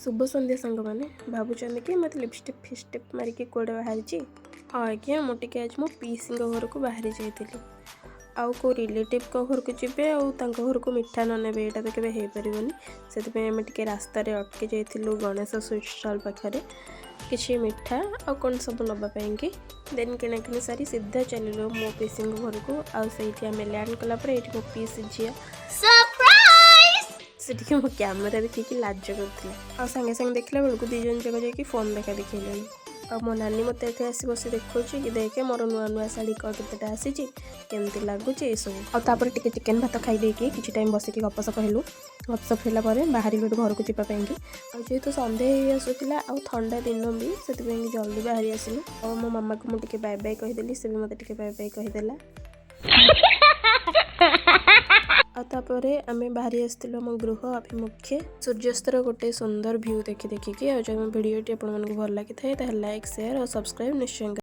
शुभ संध्या सांग मैंने भावुं कि मत लिपस्टिक फिस्टिक मारिकी कौड़े बाहरी। हाँ आज्ञा मुझे आज मो पीसी घर को बाहरी जाइली आउ को रिलेटिव घर को जी घर को मिठा न ने यहाँ तो केवे हो पारन से आम टे रास्त अटकी जाइलु गणेश स्वीट स्टॉल पाखे किसी मिठा आउ कौन सब नापी देन किणाकिणी सारी सीधा चलू मो पीसी घर को आम लैंड कलापर ये मो पीसी झी से मो कैमेरा देखिए लाज कर सागे सागे देखला बेलू दी जन जाक जाकि फोन देखा देखिले आ मो नानी मत ये आसी बस देखा कि देखे मोर नुआ नुआ शाढ़ी केतेटा आसी केमती लगुच ये सब आपर टे चिकेन भात खाई कि टाइम बसिक गपसप हेलु गपसप है बाहर घर को जावाई जेहेतु सन्डे आसूला आ ठंडा दिन भी से जल्दी बाहरी आसलु और मो मामा को मुझे बाय बाय कहीदेली से भी मत बाय बाय कहीदेला आतापर आम बाहरी आसलु आम गृह अभिमुखे सूर्यास्तर गोटे सुंदर व्यू देखिकी जब भिडियोटी आपको भल लगी था लाइक शेयर और सब्सक्राइब निश्चय।